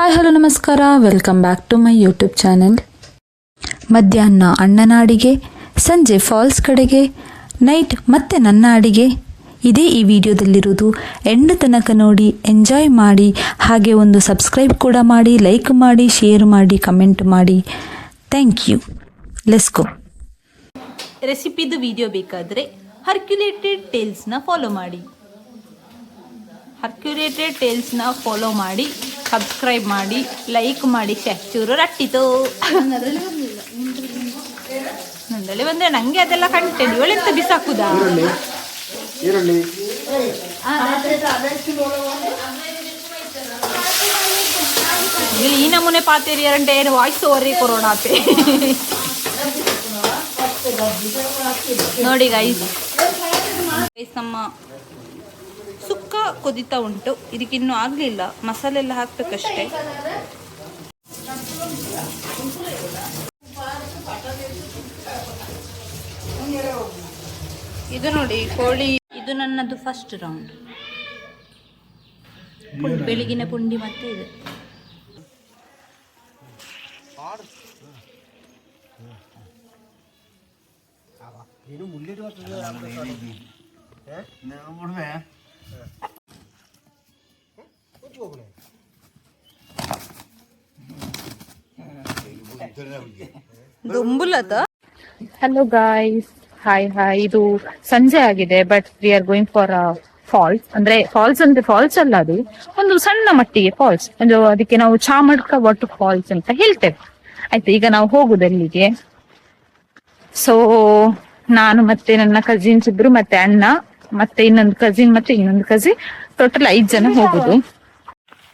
Hi hello ನಮಸ್ಕಾರ, welcome back to my YouTube channel. ಮಧ್ಯಾಹ್ನ ಅಣ್ಣನ ಅಡಿಗೆ, ಸಂಜೆ ಫಾಲ್ಸ್ ಕಡೆಗೆ, ನೈಟ್ ಮತ್ತೆ ನನ್ನ ಅಡಿಗೆ. ಇದೇ ಈ ವಿಡಿಯೋದಲ್ಲಿರೋದು. ಎಂಡ್ ತನಕ ನೋಡಿ, ಎಂಜಾಯ್ ಮಾಡಿ, ಹಾಗೆ ಒಂದು ಸಬ್ಸ್ಕ್ರೈಬ್ ಕೂಡ ಮಾಡಿ, ಲೈಕ್ ಮಾಡಿ, ಶೇರ್ ಮಾಡಿ, ಕಮೆಂಟ್ ಮಾಡಿ. Thank you. Let's go. ರೆಸಿಪಿದು ವಿಡಿಯೋ ಬೇಕಾದರೆ ಹರ್ಕ್ಯುಲೇಟೆಡ್ ಟೇಲ್ಸ್ನ ಫಾಲೋ ಮಾಡಿ. ಹರ್ಕ್ಯುಲೇಟೆಡ್ ಟೇಲ್ಸ್ನ ಫಾಲೋ ಮಾಡಿ, ಸಬ್ಸ್ಕ್ರೈಬ್ ಮಾಡಿ, ಲೈಕ್ ಮಾಡಿ. ಚೂರು ರಟ್ಟಿತು ನಂದಲ್ಲಿ ಬಂದರೆ ನನಗೆ ಅದೆಲ್ಲ ಕಂಟೆಂಟ್ ಇವಳೆಂತ ಬಿಸಾಕುದಾ? ಈ ನಮೂನೆ ಪಾತೇರಿ ಎರಂಟೆ ಏನು ವಾಯ್ಸ್ ಓವರೇ ಕೊರೋನಾ ಆತೆ ನೋಡಿ ಗೈಸ್. ನಮ್ಮ ಸುಕ್ಕ ಕುದಿತಾ ಉಂಟು. ಇದಕ್ಕಿನ್ನೂ ಆಗಲಿಲ್ಲ, ಮಸಾಲೆ ಎಲ್ಲ ಹಾಕಬೇಕಷ್ಟೇ. ಇದು ನೋಡಿ ಕೋಳಿ, ಇದು ನನ್ನದು ಫಸ್ಟ್ ರೌಂಡ್. ಬೆಳಗಿನ ಪುಂಡಿ ಮತ್ತೆ ಇದೆ. Hello guys, hi hi. ಇದು ಸಂಜೆ ಆಗಿದೆ, but we are going for falls. ಅಂದ್ರೆ ಫಾಲ್ಸ್ ಅಲ್ಲ, ಅದು ಒಂದು ಸಣ್ಣ ಮಟ್ಟಿಗೆ ಫಾಲ್ಸ್. ಒಂದು ಅದಕ್ಕೆ ನಾವು ಚಾಮಡ್ಕ ವಾಟರ್ ಫಾಲ್ಸ್ ಅಂತ ಹೇಳ್ತೇವೆ. ಆಯ್ತು, ಈಗ ನಾವು ಹೋಗುದು ಅಲ್ಲಿಗೆ. ಸೊ ನಾನು ಮತ್ತೆ ನನ್ನ ಕಸಿನ್ಸ್ ಇಬ್ರು, ಮತ್ತೆ ಅಣ್ಣ, ಮತ್ತೆ ಇನ್ನೊಂದು ಕಸಿನ್, ಟೋಟಲ್ 5 ಜನ ಹೋಗುದು.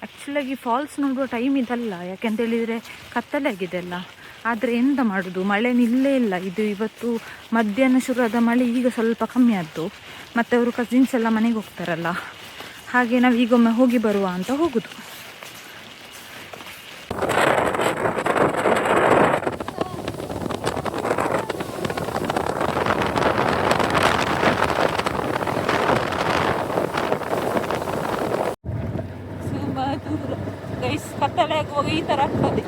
ಆಕ್ಚುಲಾಗಿ ಫಾಲ್ಸ್ ನೋಡುವ ಟೈಮ್ ಇದಲ್ಲ, ಯಾಕೆಂತ ಹೇಳಿದ್ರೆ ಕತ್ತಲೆ ಆಗಿದೆ ಅಲ್ಲ. ಆದರೆ ಎಂತ ಮಾಡುದು, ಮಳೆ ನಿಲ್ಲೇ ಇಲ್ಲ. ಇದು ಇವತ್ತು ಮಧ್ಯಾಹ್ನ ಶುರುವಾದ ಮಳೆ ಈಗ ಸ್ವಲ್ಪ ಕಮ್ಮಿ ಆದ್ದು. ಮತ್ತೆ ಅವರು ಕಸಿನ್ಸ್ ಎಲ್ಲ ಮನೆಗೆ ಹೋಗ್ತಾರಲ್ಲ, ಹಾಗೆ ನಾವು ಈಗೊಮ್ಮೆ ಹೋಗಿ ಬರುವ ಅಂತ ಹೋಗುದು. ಕತ್ತಲೆ ಆಗುವಾಗ ಈ ತರ ಆಗ್ತದೆ.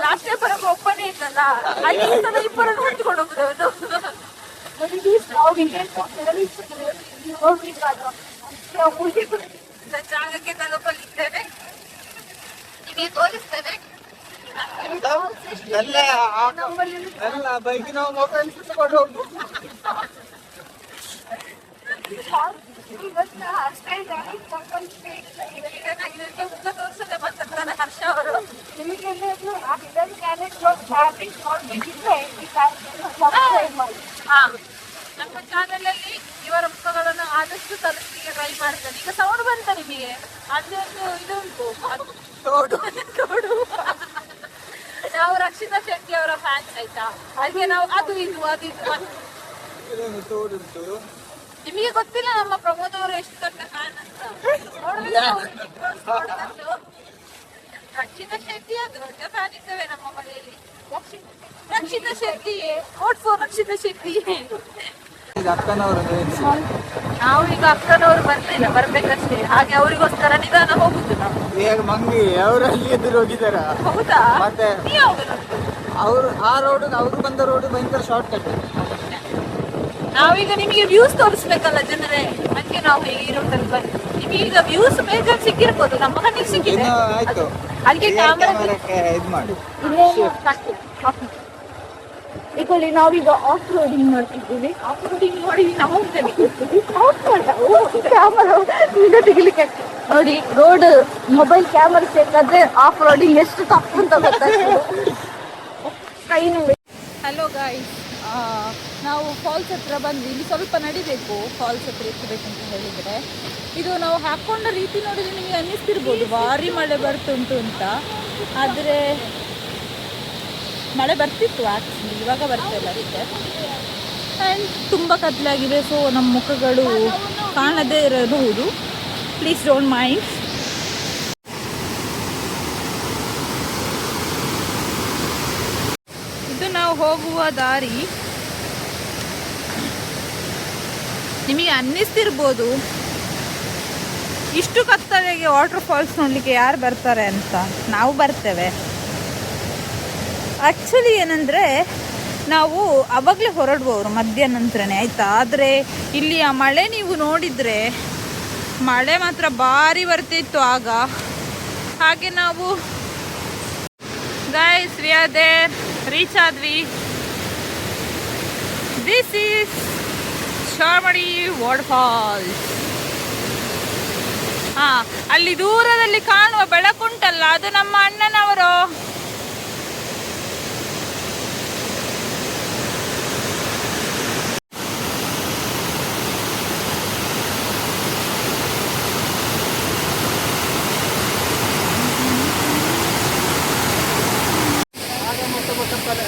ಲಾಸ್ಟ್ ಪೇಪರ್ ಒಪ್ಪನೇ ಇತ್ತಲ್ಲ, ಅಲ್ಲಿ ಇಬ್ಬರನ್ನು ಹೊಂದ್ಕೊಂಡು ಹೋಗುದು. ಜಾಗಕ್ಕೆ ತಲುಪಲಿದ್ದೇವೆ, ನಿಮಗೆ ತೋರಿಸ್ತೇನೆ. ಬೈಕ್ ನಾವು ಮೊಬೈಲ್ ಕಿತ್ಕೊಂಡು ಹೋಗ್ಬೋದು. ಹರ್ಷ ಅವರು ನಮ್ಮ ಚಾನೆಲ್ ಅಲ್ಲಿ ಇವರ ಮುಖಗಳನ್ನು ಆದಷ್ಟು ತಲುಪಿಗೆ ಟ್ರೈ ಮಾಡ್ತಾರೆ. ಈಗ ಸೌಂಡ್ ಬಂತ ನಿಮಗೆ, ಅದೊಂದು ಇದು ಉಂಟು, ತೋಡು. ನಾವು ರಕ್ಷಿತಾ ಶೆಟ್ಟಿ ಅವರ ಫ್ಯಾನ್ಸ್, ಆಯ್ತಾ? ಹಾಗೆ ನಾವು ಅದು ನಿಮಗೆ ಗೊತ್ತಿಲ್ಲ ನಮ್ಮ ಪ್ರಮೋದ್ ಅವರು ಎಷ್ಟು ದೊಡ್ಡ ಫ್ಯಾನ್ ಅಂತ. ರಕ್ಷಿತಾ ಶೆಟ್ಟಿ ಅದು ದೊಡ್ಡ ಫ್ಯಾನ್ ಇದ್ದೇವೆ ನಮ್ಮ ಮನೆಯಲ್ಲಿ. Rakshita Shetty, vote for Rakshita Shetty. ನಾವು ಈಗ ಅಕ್ಕನವರು ಬರ್ಲಿಲ್ಲ, ಬರ್ಬೇಕಷ್ಟೇ. ಹಾಗೆ ಅವರಿಗೋಸ್ಕರ ನಿಧಾನ ಹೋಗುದು ನಾವು. ಮಂಗಿ ಅವರಲ್ಲಿ ಎದುರು ಹೋಗಿದಾರ. ಹೌದಾ? ಮತ್ತೆ ಅವರು ಆ ರೋಡ್, ಅವರು ಬಂದ ರೋಡ್ ಭಯಂಕರ ಶಾರ್ಟ್ ಕಟ್. ನಾವೀಗ ನಿಮಗೆ ವ್ಯೂಸ್ ತೋರಿಸ್ಬೇಕಲ್ಲ ಜನರೇ, ಅದಕ್ಕೆ ನಾವು ಈ ರೋಡಲ್ಲಿ ಬಂದು ನಿಮಗೆ ಈಗ ವ್ಯೂಸ್ ಬೇಗ ಸಿಕ್ಕಿರ್ಬೋದು, ನಮ್ಮ ಕಣ್ಣಿಗೆ ಸಿಕ್ಕಿದೆ. ಆಯ್ತು, ಅದಕ್ಕೆ ಕ್ಯಾಮರಾ ಇದು ಮಾಡಿ. ಈಗಲ್ಲಿ ನಾವೀಗ ಆಫ್ ರೋಡಿಂಗ್ ಮಾಡ್ತಿದ್ದೀವಿ. ಆಫ್ ರೋಡಿಂಗ್ ಮಾಡಿ ನಾವು ಕ್ಯಾಮರಾ ತೆಗಿಲಿಕ್ಕೆ ನೋಡಿ. ರೋಡ್ ಮೊಬೈಲ್ ಕ್ಯಾಮರಾ ಬೇಕಾದ್ರೆ ಆಫ್ ರೋಡಿಂಗ್ ಎಷ್ಟು ತಪ್ಪು ಅಂತ ಗೊತ್ತಾಗ್ತದೆ. ಹಲೋ ಗಾಯ್ಸ್, ನಾವು ಫಾಲ್ಸ್ ಹತ್ರ ಬಂದ್ವಿ. ಇಲ್ಲಿ ಸ್ವಲ್ಪ ನಡಿಬೇಕು ಫಾಲ್ಸ್ ಹತ್ರ ಎತ್ತಬೇಕಂತ ಹೇಳಿದರೆ. ಇದು ನಾವು ಹಾಕೊಂಡ ರೀತಿ ನೋಡಿದ್ರೆ ನಿಮಗೆ ಅನ್ನಿಸ್ತಿರ್ಬೋದು ಭಾರಿ ಮಳೆ ಬರ್ತುಂಟು ಅಂತ. ಆದರೆ ಮಳೆ ಬರ್ತಿತ್ತು ಆ್ಯಕ್ಚುಲಿ, ಇವಾಗ ಬರ್ತಿಲ್ಲ ಅದಕ್ಕೆ. ಆ್ಯಂಡ್ ತುಂಬ ಕತ್ಲಾಗಿದೆ, ಸೊ ನಮ್ಮ ಮುಖಗಳು ಕಾಣದೇ ಇರಬಹುದು. Please don't mind. ಇದು ನಾವು ಹೋಗುವ ದಾರಿ. ನಿಮಗೆ ಅನ್ನಿಸ್ತಿರ್ಬೋದು ಇಷ್ಟು ಕತ್ತಲೆಗೆ ವಾಟರ್ ಫಾಲ್ಸ್ ನೋಡಲಿಕ್ಕೆ ಯಾರು ಬರ್ತಾರೆ ಅಂತ. ನಾವು ಬರ್ತೇವೆ. ಆ್ಯಕ್ಚುಲಿ ಏನಂದರೆ ನಾವು ಅವಾಗಲೇ ಹೊರಡುವವರು ಮಧ್ಯಾಹ್ನ ನಂತರನೇ, ಆಯಿತಾ. ಆದರೆ ಇಲ್ಲಿಯ ಮಳೆ ನೀವು ನೋಡಿದರೆ ಮಳೆ ಮಾತ್ರ ಭಾರಿ ಬರ್ತಿತ್ತು ಆಗ. ಹಾಗೆ ನಾವು guys we are there, reach ಆದ್ವಿ. This is Charmadi water falls. ಅಲ್ಲಿ ದೂರದಲ್ಲಿ ಕಾಣುವ ಬೆಳಕುಂಟಲ್ಲ, ಅದು ನಮ್ಮ ಅಣ್ಣನವರು.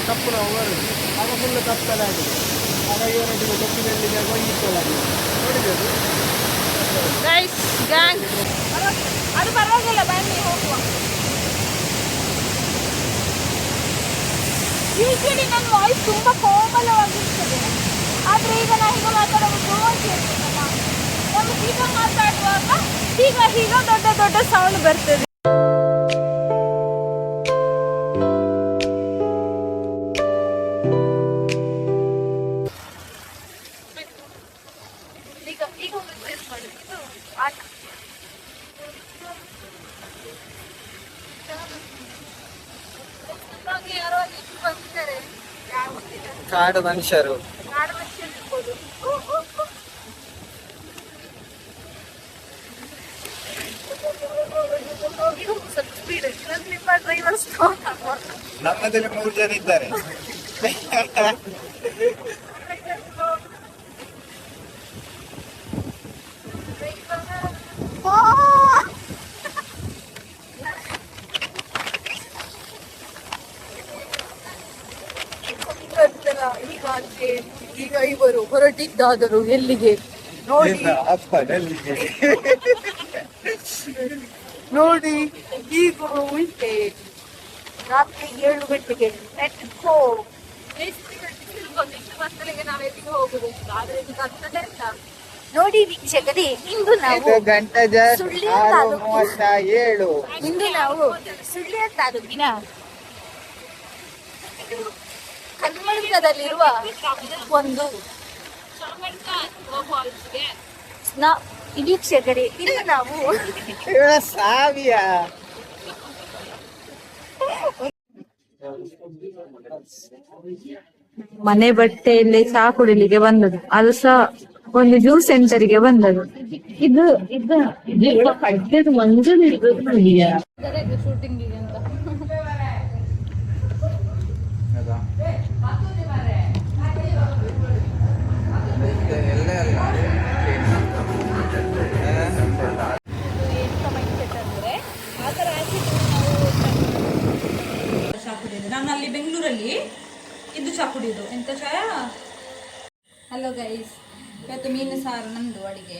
ಕಪ್ಪು ಆಗ ಫುಲ್ ಕಪ್ಪಲ ಆಗಿದೆ. ಆಗ ಇವರೊಟ್ಟಿಗೆ ಕಪ್ಪಿನಲ್ಲಿ ಒಯ್ಯಿಕೊಳ್ಳಾಗಿದೆ. ನೋಡಿದ್ದು ಗೈಸ್ ಗ್ಯಾಂಗ್ ಅದು ಪರವಾಗಿಲ್ಲ, ಬನ್ನಿ ಹೋಗುವ. ಯೂಶ್ವಲಿ ನನ್ನ ವಾಯ್ಸ್ ತುಂಬ ಕೋಮಲವಾಗಿರ್ತದೆ, ಆದರೆ ಈಗ ನಾನು ಈಗ ಮಾತಾಡೋದು ಜೋರಾಗಿ ಇರ್ತದಲ್ಲ. ನಮ್ಗೆ ಈಗ ಮಾತಾಡುವಾಗ ಈಗ ದೊಡ್ಡ ದೊಡ್ಡ ಸೌಂಡ್ ಬರ್ತದೆ. ಕಾಡು ಮನುಷ್ಯರು. ನಮ್ಮದಲ್ಲಿ 3 ಜನ ಇದ್ದಾರೆ. ಈಗ ಇವರು ಹೊರಟಿದ್ದಾದರು ಎಲ್ಲಿಗೆ ನೋಡಿ. ನೋಡಿ ಈಗ ಉಂಟೆ ರಾತ್ರಿ 7 ಗಂಟೆಗೆ. ನಾವು ಎಲ್ಲಿಗೆ ಹೋಗುದು, ಆದ್ರೆ ಇದು ಕತ್ತಲೆ ಇಲ್ಲ. ನೋಡಿ ವೀಕ್ಷಕರೇ, ಇಂದು ನಾವು ಸುಳ್ಯ ತಾಲೂಕಿನ ಕರ್ನಾಟಕದಲ್ಲಿರುವ ಒಂದು ವೀಕ್ಷಕರೇ, ಇಲ್ಲಿ ನಾವು ಮನೆ ಬಟ್ಟೆಯಲ್ಲಿ ಚಹಾ ಕುಡಿಲಿಕ್ಕೆ ಬಂದದ್ದು. ಅದು ಸಹ ಒಂದು ಜ್ಯೂಸ್ ಸೆಂಟರ್ಗೆ ಬಂದದ್ದು. ಇದು ಶೂಟಿಂಗಿಗೆ ಅಂತ ನಾನು ಅಲ್ಲಿ ಬೆಂಗಳೂರಲ್ಲಿ ಇದು ಚಾ ಕುಡಿಯೋದು. ಎಂತ ಚಾಯ? ಹಲೋ ಗೈಸ್, ಇವತ್ತು ಮೀನು ಸಾರು ನಂದು ಅಡಿಗೆ.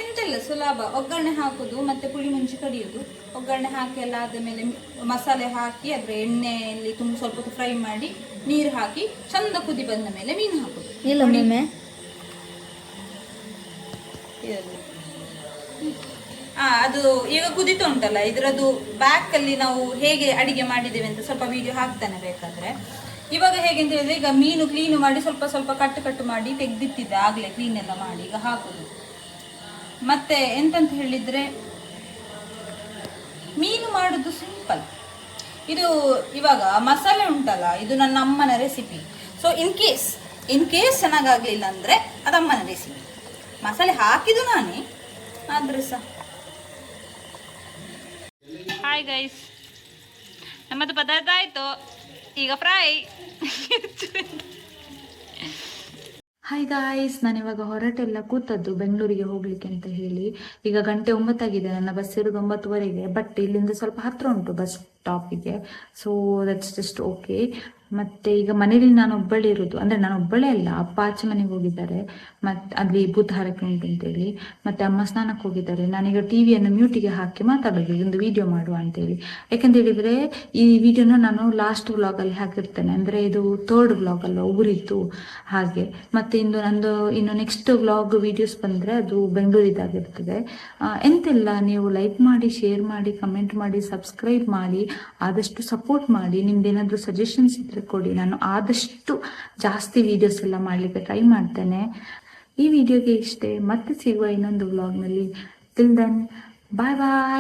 ಎಂತೆಲ್ಲ ಸುಲಭ. ಒಗ್ಗರಣೆ ಹಾಕೋದು ಮತ್ತೆ ಪುಳಿ ಮುಂಚಿ ಕಡಿಯೋದು. ಒಗ್ಗರಣೆ ಹಾಕಿ ಎಲ್ಲ ಆದ ಮೇಲೆ ಮಸಾಲೆ ಹಾಕಿ ಅದರ ಎಣ್ಣೆಯಲ್ಲಿ ಸ್ವಲ್ಪ ಫ್ರೈ ಮಾಡಿ ನೀರು ಹಾಕಿ ಚಂದ ಕುದಿ ಬಂದ ಮೇಲೆ ಮೀನು ಹಾಕೋದು. ಅದು ಈಗ ಕುದಿತಾ ಉಂಟಲ್ಲ, ಇದರದ್ದು ಬ್ಯಾಕ್ ಅಲ್ಲಿ ನಾವು ಹೇಗೆ ಅಡಿಗೆ ಮಾಡಿದ್ದೇವೆ ಅಂತ ಸ್ವಲ್ಪ ವಿಡಿಯೋ ಹಾಕ್ತಾನೆ ಬೇಕಾದ್ರೆ. ಇವಾಗ ಹೇಗೆ ಅಂತ ಹೇಳಿದ್ರೆ, ಈಗ ಮೀನು ಕ್ಲೀನ್ ಮಾಡಿ ಸ್ವಲ್ಪ ಕಟ್ಟು ಮಾಡಿ ತೆಗೆದಿಟ್ಟಿದ್ದೆ ಆಗ್ಲೇ, ಕ್ಲೀನ್ ಎಲ್ಲ ಮಾಡಿ ಈಗ ಹಾಕೋದು. ಮತ್ತೆ ಎಂತಂತ ಹೇಳಿದ್ರೆ, ಮೀನು ಮಾಡೋದು ಸಿಂಪಲ್. ಇದು ಇವಾಗ ಮಸಾಲೆ ಉಂಟಲ್ಲ, ಇದು ನನ್ನ ಅಮ್ಮನ ರೆಸಿಪಿ. ಸೊ ಇನ್ ಕೇಸ್ ಚೆನ್ನಾಗಾಗಲಿಲ್ಲ ಅಂದರೆ ಅದು ಅಮ್ಮನ ರೆಸಿಪಿ. ಮಸಾಲೆ ಹಾಕಿದ್ದು ನಾನೇ, ಆದ್ರೆ ಸಹ. ಹಾಯ್ ಗೈಸ್, ನಮ್ಮದು ಪದಾರ್ಥ ಆಯಿತು, ಈಗ ಫ್ರೈ. ಹಾಯ್ ಗಾಯ್ಸ್, ನಾನಿವಾಗ ಹೊರಟೆಲ್ಲ ಕೂತದ್ದು ಬೆಂಗಳೂರಿಗೆ ಹೋಗ್ಲಿಕ್ಕೆ ಅಂತ ಹೇಳಿ. ಈಗ ಗಂಟೆ 9 ಆಗಿದೆ, ನನ್ನ ಬಸ್ ಇರೋದು 9:15, ಬಟ್ ಇಲ್ಲಿಂದ ಸ್ವಲ್ಪ ಹತ್ರ ಉಂಟು ಬಸ್ ಸ್ಟಾಪಿಗೆ. So that's just okay. ಮತ್ತೆ ಈಗ ಮನೇಲಿ ನಾನು ಒಬ್ಬಳೇ ಇರೋದು, ಅಂದ್ರೆ ನಾನು ಒಬ್ಬಳೇ ಅಲ್ಲ, ಅಪ್ಪ ಆಚೆ ಮನೆಗೆ ಹೋಗಿದ್ದಾರೆ, ಮತ್ತೆ ಅಲ್ಲಿ ಭೂತ ಹಾರಕ್ಕೆ ಉಂಟು ಅಂತೇಳಿ, ಮತ್ತೆ ಅಮ್ಮ ಸ್ನಾನಕ್ಕೆ ಹೋಗಿದ್ದಾರೆ. ನಾನೀಗ ಟಿವಿಯನ್ನು ಮ್ಯೂಟಿಗೆ ಹಾಕಿ ಮಾತಾಡೋದು, ಒಂದು ವಿಡಿಯೋ ಮಾಡುವ ಅಂತೇಳಿ. ಯಾಕಂತ ಹೇಳಿದ್ರೆ ಈ ವಿಡಿಯೋನ ನಾನು ಲಾಸ್ಟ್ ವ್ಲಾಗಲ್ಲಿ ಹಾಕಿರ್ತೇನೆ, ಅಂದ್ರೆ ಇದು 3rd ವ್ಲಾಗ್ ಅಲ್ವಾ, ಊರಿದ್ದು ಹಾಗೆ. ಮತ್ತೆ ಇನ್ನು ನೆಕ್ಸ್ಟ್ ವ್ಲಾಗ್ ವಿಡಿಯೋಸ್ ಬಂದ್ರೆ ಅದು ಬೆಂಗಳೂರಿದಾಗಿರ್ತದೆ. ಎಂತೆಲ್ಲ ನೀವು ಲೈಕ್ ಮಾಡಿ, ಶೇರ್ ಮಾಡಿ, ಕಮೆಂಟ್ ಮಾಡಿ, ಸಬ್ಸ್ಕ್ರೈಬ್ ಮಾಡಿ, ಆದಷ್ಟು ಸಪೋರ್ಟ್ ಮಾಡಿ. ನಿಮ್ದೇನಾದ್ರೂ ಸಜೆಷನ್ಸ್ ಇದ್ರೆ ಕೊಡಿ, ನಾನು ಆದಷ್ಟು ಜಾಸ್ತಿ ವಿಡಿಯೋಸ್ ಎಲ್ಲ ಮಾಡ್ಲಿಕ್ಕೆ ಟ್ರೈ ಮಾಡ್ತೇನೆ. ಈ ವಿಡಿಯೋಗೆ ಇಷ್ಟೇ, ಮತ್ತೆ ಸಿಗುವ ಇನ್ನೊಂದು ವ್ಲಾಗ್ನಲ್ಲಿ. ಟಿಲ್ ದೆನ್ ಬಾಯ್ ಬಾಯ್.